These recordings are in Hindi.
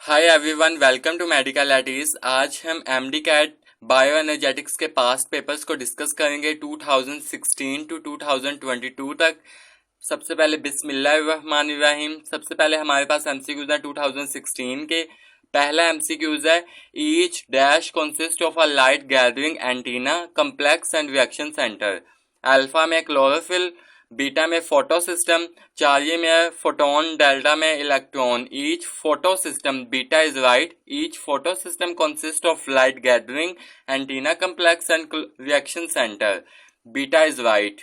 Hi everyone, welcome to medical एटीज। आज हम एमडी कैट बायो एनर्जेटिक्स के पास्ट पेपर्स को डिस्कस करेंगे 2016 टू 2022 तक। सबसे पहले बिस्मिल्लाहिर्रहमानिर्रहीम। सबसे पहले हमारे पास एमसीक्यूज है 2016 के। पहला एमसीक्यूज है, each dash consist of a light gathering antenna complex and reaction centre. Alpha में क्लोरोफिल, बीटा में फोटो सिस्टम, चार्जे में फोटोन, डेल्टा में electron. Each photo system, beta is right, each photo system consist of light gathering antenna complex and reaction centre, beta is right.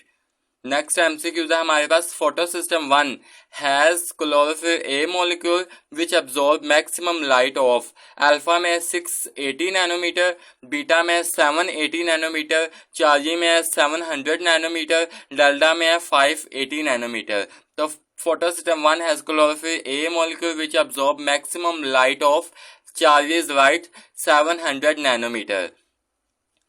Next MCQs है हमारे पास, photo system 1 has chlorophyll A molecule which absorb maximum light of. Alpha में 680 नैनोमीटर, बीटा में 780 नैनोमीटर, चार्जी में 700 नैनोमीटर, डेल्टा में 580 नैनोमीटर। तो photo system 1 has chlorophyll A molecule which absorb maximum light of, charlie is right, 700 नैनोमीटर।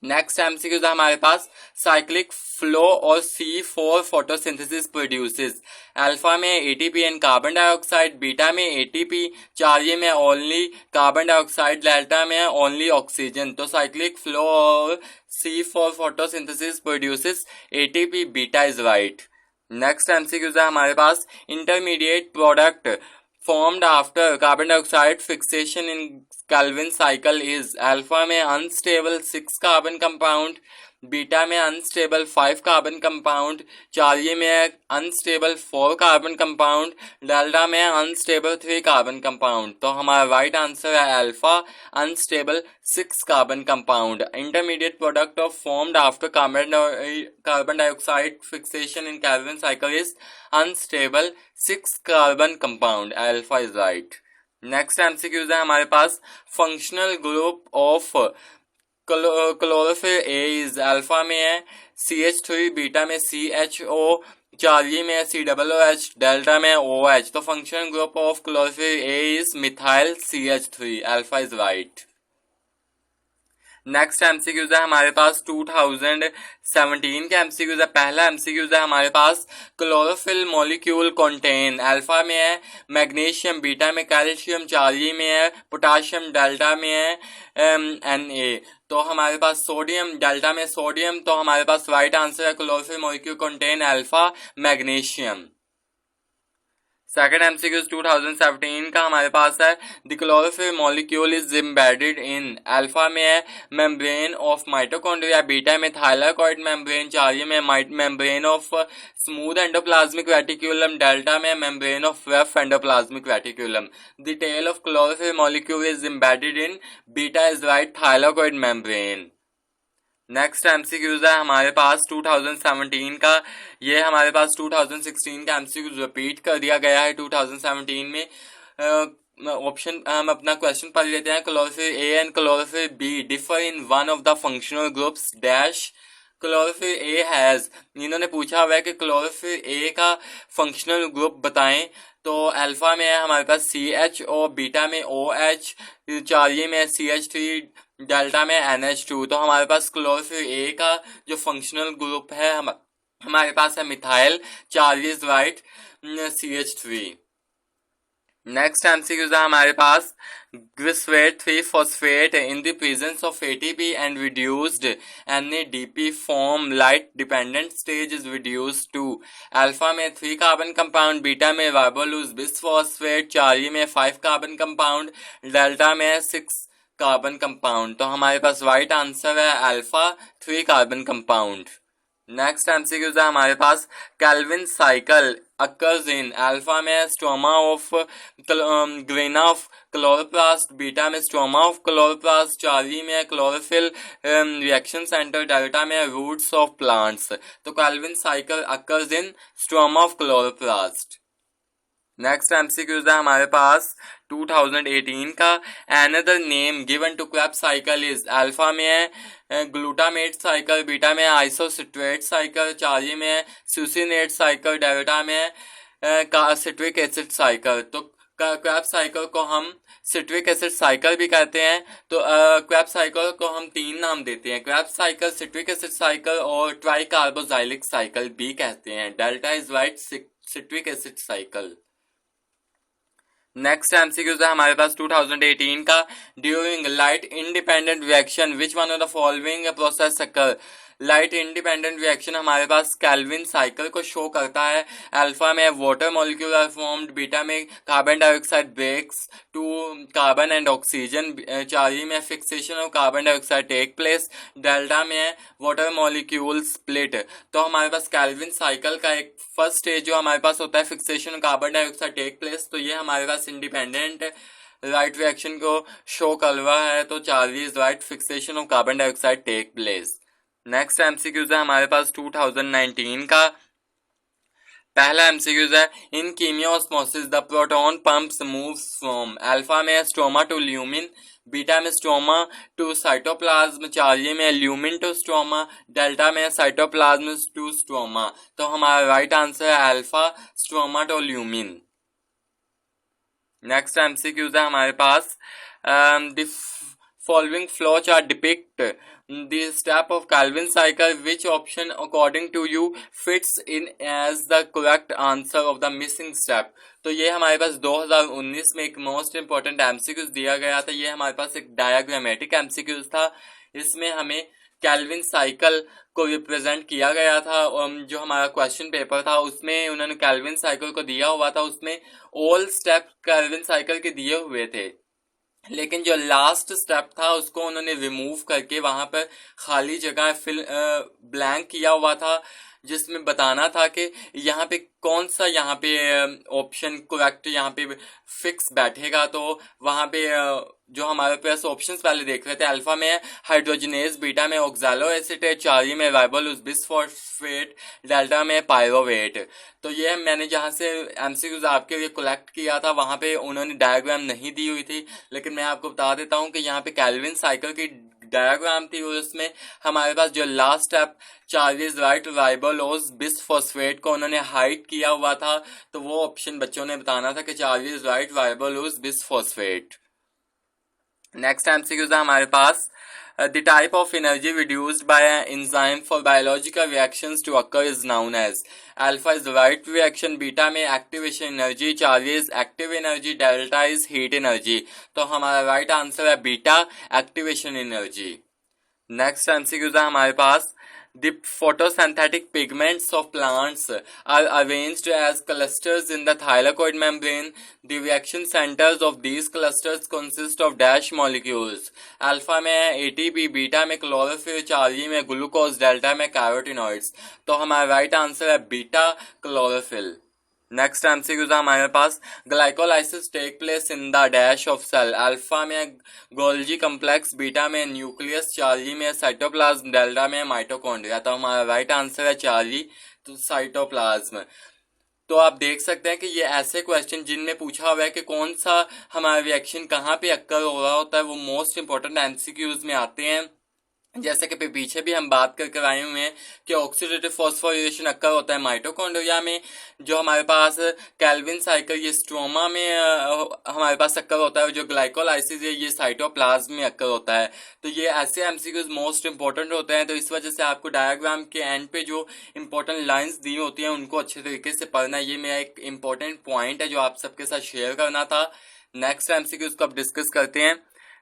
नेक्स्ट एमसीक्यूज है हमारे पास, साइक्लिक फ्लो और C4 फोटोसिंथेसिस प्रोड्यूसेस। अल्फा में ATP and carbon dioxide, beta में एटीपी, चार्जे में ओनली कार्बन डाइऑक्साइड, डेल्टा में ओनली ऑक्सीजन। तो साइक्लिक फ्लो और C4 photosynthesis produces ATP, beta is right. Next MCQs है हमारे पास, intermediate product formed after carbon dioxide fixation in Calvin cycle is। Alpha में unstable 6 कार्बन कंपाउंड, बीटा में अनस्टेबल 5 कार्बन कंपाउंड, चार्जे में अनस्टेबल 4 कार्बन कंपाउंड, डेल्टा में अनस्टेबल 3 कार्बन कंपाउंड। तो हमारा राइट आंसर है alpha, unstable 6 carbon compound. Intermediate product of formed after carbon dioxide fixation in Calvin cycle is unstable 6 carbon compound, alpha is right. Next MCQs है हमारे पास, functional group of chlorophyll A is. Alpha में है CH3, बीटा में CHO, चार्जी में COOH, डेल्टा में OH। तो functional group of chlorophyll A is methyl CH3, alpha is right. Next MCQs है हमारे पास 2017 के एमसीक्यूज है। पहला एमसीक्यूज है हमारे पास, क्लोरोफिल मॉलिक्यूल कंटेन। अल्फा में है मैग्नीशियम, बीटा में कैल्शियम, चार्जी में है पोटाशियम, डेल्टा में है Na। तो हमारे पास सोडियम, डेल्टा में सोडियम। तो हमारे पास राइट आंसर है chlorophyll molecule contain alpha magnesium. Second MCQs 2017 का हमारे पास है, the chlorophyll molecule is embedded in. Alpha में है मेम्ब्रेन ऑफ माइटोकॉन्ड्रिया, बीटा में थाइलाकॉइड मेम्ब्रेन, चार्जे में membrane of smooth endoplasmic reticulum, delta में membrane of rough endoplasmic reticulum. The tail of chlorophyll molecule is embedded in, beta is right, thylakoid membrane. Next MCQs है हमारे पास 2017 का, ये हमारे पास 2016 का एमसीक्यूज रिपीट कर दिया गया है 2017 में। ऑप्शन हम अपना क्वेश्चन पढ़ लेते हैं। Chlorophyll A and chlorophyll be differ in one of the functional groups dash. Chlorophyll A has, इन्होंने पूछा हुआ है कि क्लोरोफिल ए का फंक्शनल ग्रुप बताएं। तो अल्फा में है हमारे पास CHO, बीटा में OH, चार्जे में CH3, डेल्टा में NH2। तो हमारे पास क्लोरोफिल ए का जो फंक्शनल ग्रुप है हमारे पास है methyl, Charlie's right, CH3। Next MCQs है हमारे पास, glycerate 3 phosphate in the presence of ATP and reduced NADP form light dependent stage is reduced to. Alpha में 3 कार्बन कंपाउंड, बीटा में राइबोलूज बिसफॉस्फेट, चार्जी में 5 कार्बन कंपाउंड, डेल्टा में 6 कार्बन कंपाउंड। तो हमारे पास राइट आंसर है alpha 3 carbon compound. Next MCQs है हमारे पास, Calvin cycle occurs in. Alpha में stoma of grana of chloroplast, beta में स्टोमा ऑफ क्लोरोप्लास्ट, चार्जी में क्लोरोफिल रिएक्शन सेंटर, डेल्टा में रूट्स ऑफ प्लांट्स। तो Calvin cycle occurs in stoma of chloroplast. Next MCQs है हमारे पास 2018 का, another name given to Krebs cycle is. Alpha में है ग्लूटामेट साइकिल, बीटा में आइसोसिट्रेट साइकिल, चार्जी में सुसिनेट साइकिल, डेल्टा में सिट्रिक एसिड साइकिल। तो क्रेब्स साइकिल को हम सिट्रिक एसिड साइकिल भी कहते हैं। तो क्रेब्स साइकिल को हम 3 नाम देते हैं, Krebs cycle, citric acid cycle और ट्राई कार्बोजाइलिक साइकिल भी कहते हैं। Delta is right, citric acid cycle. Next MCQs है हमारे पास 2018 का। During light independent reaction which one of the following process occur. Light independent reaction हमारे पास कैल्विन साइकिल को शो करता है। अल्फा में water molecule are formed, beta में carbon dioxide breaks to carbon and oxygen, Charlie में fixation of carbon dioxide take place, delta में वाटर मॉलिक्यूल स्प्लिट। तो हमारे पास कैल्विन साइकिल का एक फर्स्ट स्टेज जो हमारे पास होता है fixation of carbon dioxide take place, तो ये हमारे पास इंडिपेंडेंट राइट रिएक्शन को शो कर रहा है। तो Charlie is right, fixation of carbon dioxide take place. Next MCQs है हमारे पास 2019 का। पहला एमसीक्यूज है in chemiosmosis the proton pumps moves from. Alpha में स्ट्रोमा टू ल्यूमिन, बीटा में स्ट्रोमा टू साइटोप्लाज्म, चार्ली में ल्यूमिन टू स्ट्रोमा, डेल्टा में साइटोप्लाज्म टू स्ट्रोमा। तो हमारा राइट आंसर है alpha, stroma to lumen. Next MCQs है हमारे पास the following flowchart depict the step of Calvin cycle. Which option according to you fits in as the correct answer of the missing step? तो ये हमारे पास 2019 में एक मोस्ट इम्पोर्टेंट एमसीक्यूज दिया गया था। ये हमारे पास एक डायग्रामेटिक एमसीक्यूज था। इसमें हमें कैल्विन साइकिल को रिप्रेजेंट किया गया था। जो हमारा क्वेश्चन पेपर था उसमें उन्होंने कैल्विन साइकिल को दिया हुआ था, उसमें ऑल स्टेप कैल्विन साइकिल के दिए हुए थे, लेकिन जो लास्ट स्टेप था उसको उन्होंने रिमूव करके वहां पर खाली जगह फिल ब्लैंक किया हुआ था, जिसमें बताना था कि यहाँ पे कौन सा यहाँ पे ऑप्शन करेक्ट यहाँ पे फिक्स बैठेगा। तो वहां पे जो हमारे पास ऑप्शंस पहले देख रहे थे, अल्फा में हाइड्रोजनेज, बीटा में ऑक्सैलो एसिटेट, चार्ली में राइबोलोज बिस्फॉस्फेट, डेल्टा में पायरोवेट। तो ये मैंने जहाँ से एमसीक्यूज आपके लिए कलेक्ट किया था वहां पे उन्होंने डायग्राम नहीं दी हुई थी, लेकिन मैं आपको बता देता हूँ कि यहाँ पे कैल्विन साइकिल की डायग्राम थी और उसमें हमारे पास जो last step Charlie's right ribulose bisphosphate को उन्होंने हाइड किया हुआ था, तो वो ऑप्शन बच्चों ने बताना था कि Charlie's right ribulose bisphosphate. Next MCQs है हमारे पास the type of energy reduced by an enzyme for biological reactions to occur is known as। alpha is the right reaction, beta में activation energy, Charlie is active energy, delta is heat energy। तो हमारा right answer है beta, activation energy। Next MCQs है हमारे पास the photosynthetic pigments of plants are arranged as clusters in the thylakoid membrane. The reaction centers of these clusters consist of dash molecules। Alpha में ATP, बीटा में क्लोरोफिल, चार्ली में ग्लूकोज, डेल्टा में कैरोटिनॉइड्स। तो हमारा राइट आंसर है बीटा क्लोरोफिल। नेक्स्ट एमसीक्यूज हमारे पास glycolysis take place in the dash of cell. Alpha में गोल्जी कम्प्लेक्स, बीटा में न्यूक्लियस, चार्ली में साइटोप्लाज्म, डेल्टा में माइटोकॉन्ड्रिया। तो हमारा राइट आंसर है चार्ली, तो साइटोप्लाज्म। तो आप देख सकते हैं कि ये ऐसे क्वेश्चन जिनमें पूछा हुआ है कि कौन सा हमारा रिएक्शन कहाँ पे अक्कर हो रहा होता है, वो मोस्ट इंपॉर्टेंट एमसीक्यूज में आते हैं। जैसे कि पीछे भी हम बात करके आए हुए हैं कि ऑक्सीडेटिव फॉस्फोराइलेशन अक्कर होता है माइटोकॉन्ड्रिया में। जो हमारे पास कैल्विन साइकिल ये स्ट्रोमा में हमारे पास अक्कर होता है, जो ग्लाइकोलाइसिस है ये साइटोप्लाज्म में अक्कर होता है। तो ये ऐसे एमसीक्यूज मोस्ट इंपॉर्टेंट होते हैं। तो इस वजह से आपको डायग्राम के एंड पे जो इंपॉर्टेंट लाइंस दी होती हैं उनको अच्छे तरीके से पढ़ना है। ये मेरा एक इंपॉर्टेंट पॉइंट है जो आप सबके साथ शेयर करना था। नेक्स्ट एमसीक्यूज को अब डिस्कस करते हैं।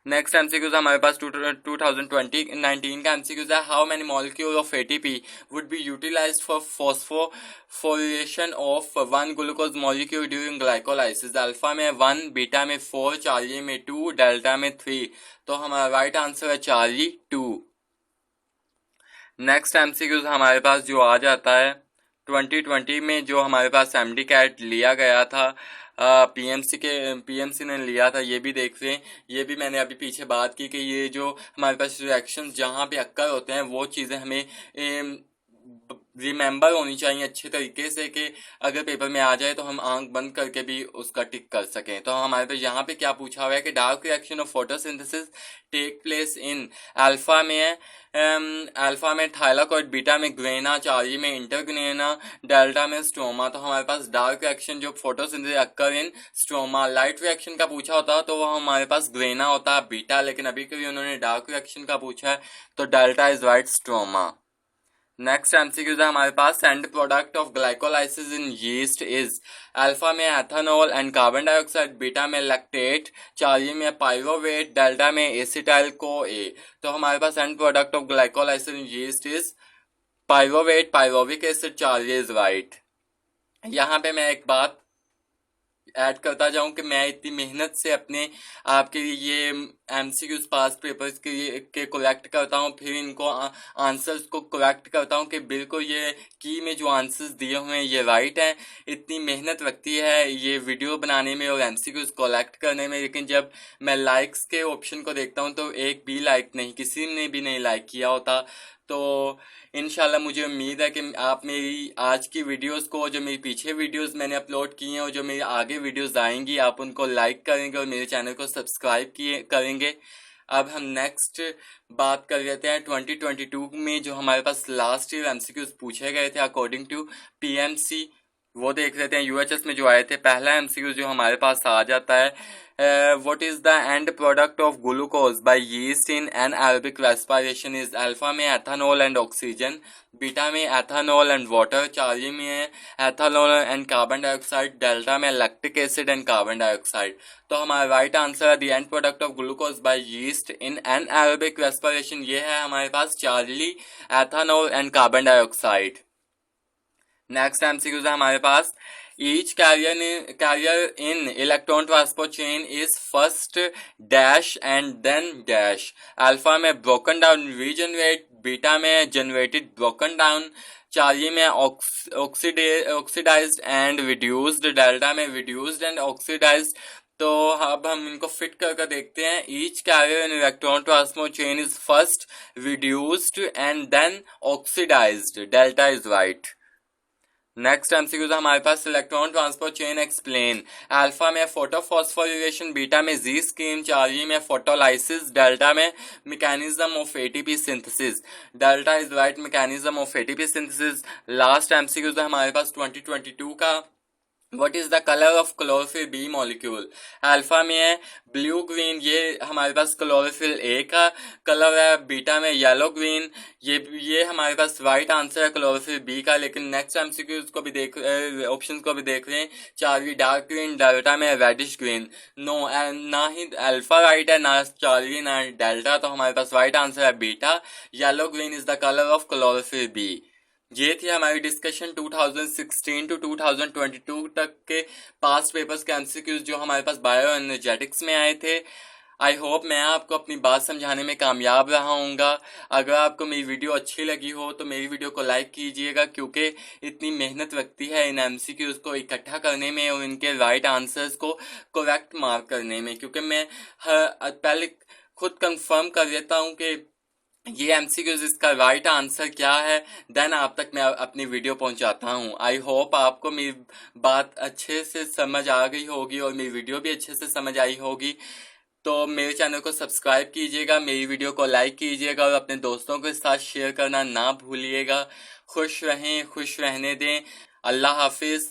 नेक्स्ट एमसीक्यूज हमारे पास 2019 का एमसीक्यूज है how many molecule of ATP would be utilised for phosphorylation of one glucose molecule during glycolysis. Alpha में 1, बीटा में 4, चार्ली में 2, डेल्टा में 3। तो हमारा राइट आंसर है चार्ली 2। नेक्स्ट एमसीक्यूज हमारे पास जो आ जाता है 2020 में जो हमारे पास एमडी कैट लिया गया था, पीएमसी ने लिया था, ये भी देख रहे हैं। ये भी मैंने अभी पीछे बात की कि ये जो हमारे पास रिएक्शंस जहाँ पे अक्कर होते हैं वो चीज़ें हमें रिमेंबर होनी चाहिए अच्छे तरीके से कि अगर पेपर में आ जाए तो हम आंख बंद करके भी उसका टिक कर सकें। तो हमारे पास यहाँ पे क्या पूछा हुआ है कि dark reaction of photosynthesis take place in. Alpha में थाइलाकॉइड, बीटा में ग्रेना, चार्ली में इंटरग्रेना, डेल्टा में स्ट्रोमा। तो हमारे पास डार्क रिएक्शन जो photosynthesis occur in stroma. Light reaction का पूछा होता तो वो हमारे पास ग्रेना होता है बीटा, लेकिन अभी कभी उन्होंने डार्क रिएक्शन का पूछा है तो delta is right stroma. Next MCQs है हमारे पास, end product of glycolysis in yeast is, alpha में ethanol and carbon dioxide, beta में लैक्टेट, चार्ली में पाइरोवेट, डेल्टा में एसिटाइल को ए। तो हमारे पास end product of glycolysis in yeast is pyruvate, pyruvic acid, Charlie is right. यहाँ पे मैं एक बात ऐड करता जाऊं कि मैं इतनी मेहनत से अपने आपके ये एमसीक्यूज पास पेपर्स के कलेक्ट करता हूं, फिर इनको आंसर्स को करेक्ट करता हूं कि बिल्कुल ये की में जो आंसर्स दिए हुए हैं ये राइट हैं। इतनी मेहनत लगती है ये वीडियो बनाने में और एमसीक्यूज कलेक्ट करने में, लेकिन जब मैं लाइक्स के ऑप्शन को देखता हूं तो एक भी लाइक नहीं, किसी ने भी नहीं लाइक किया होता। तो इंशाल्लाह मुझे उम्मीद है कि आप मेरी आज की वीडियोस को, जो मेरी पीछे वीडियोस मैंने अपलोड की हैं और जो मेरी आगे वीडियोस आएंगी, आप उनको लाइक करेंगे और मेरे चैनल को सब्सक्राइब किए करेंगे। अब हम नेक्स्ट बात कर लेते हैं 2022 में जो हमारे पास लास्ट ईयर एमसीक्यूज पूछे गए थे अकॉर्डिंग टू पीएमसी, वो देख लेते हैं। यूएचएस में जो आए थे, पहला एमसीक्यू जो हमारे पास आ जाता है, what is the end product of glucose by yeast in anaerobic respiration is, alpha में एथेनॉल एंड ऑक्सीजन, बीटा में एथेनॉल एंड वाटर, चार्ली में ethanol and carbon dioxide, delta में lactic acid and carbon dioxide. तो हमारा राइट आंसर है the end product of glucose by yeast in anaerobic respiration, ये है हमारे पास Charlie, ethanol and carbon dioxide. Next MCQs है हमारे पास, each carrier in electron transport chain is first dash and then dash, alpha में ब्रोकन डाउन रीजनरेट, बीटा में जनरेटेड ब्रोकन डाउन, चार्ली में ऑक्सीडाइज्ड एंड रिड्यूस्ड, डेल्टा में रिड्यूस्ड एंड ऑक्सीडाइज्ड। तो अब हम इनको फिट करके देखते हैं। Each carrier in electron transport chain is first reduced and then oxidised, delta is right. Next MCQs हमारे पास, electron transport chain explain, alpha में फोटोफॉस्फोरिलेशन, बीटा में जी स्कीम, चार्ली में फोटोलाइसिस, डेल्टा में mechanism of ATP synthesis, delta is right mechanism of ATP synthesis. Last MCQs हमारे पास 2022 का, what is the colour of chlorophyll B molecule, alpha में है ब्लू ग्रीन, ये हमारे पास क्लोरोफिल ए का कलर है, बीटा में येलो ग्रीन, ये हमारे पास राइट आंसर है क्लोरोफिल बी का। लेकिन नेक्स्ट एमसीक्यू को भी देख, ऑप्शंस को भी देख रहे हैं, चार्ली डार्क ग्रीन, डेल्टा में रेडिश ग्रीन। नो, ना ही अल्फा राइट है, ना चार्ली ना डेल्टा, तो हमारे पास राइट आंसर है beta, yellow green is the colour of chlorophyll B. ये थी हमारी डिस्कशन 2016 टू 2022 तक के पास्ट पेपर्स के एमसीक्यूज जो हमारे पास बायो एनर्जेटिक्स में आए थे। आई होप मैं आपको अपनी बात समझाने में कामयाब रहा हूँगा। अगर आपको मेरी वीडियो अच्छी लगी हो तो मेरी वीडियो को लाइक कीजिएगा, क्योंकि इतनी मेहनत लगती है इन एमसीक्यूज को इकट्ठा करने में और इनके राइट आंसर्स को करेक्ट मार्क करने में, क्योंकि मैं पहले खुद कंफर्म कर लेता हूँ कि ये एमसीक्यूज इसका राइट आंसर क्या है, देन आप तक मैं अपनी वीडियो पहुंचाता हूं। आई होप आपको मेरी बात अच्छे से समझ आ गई होगी और मेरी वीडियो भी अच्छे से समझ आई होगी। तो मेरे चैनल को सब्सक्राइब कीजिएगा, मेरी वीडियो को लाइक कीजिएगा और अपने दोस्तों के साथ शेयर करना ना भूलिएगा। खुश रहें, खुश रहने दें। अल्लाह हाफिज।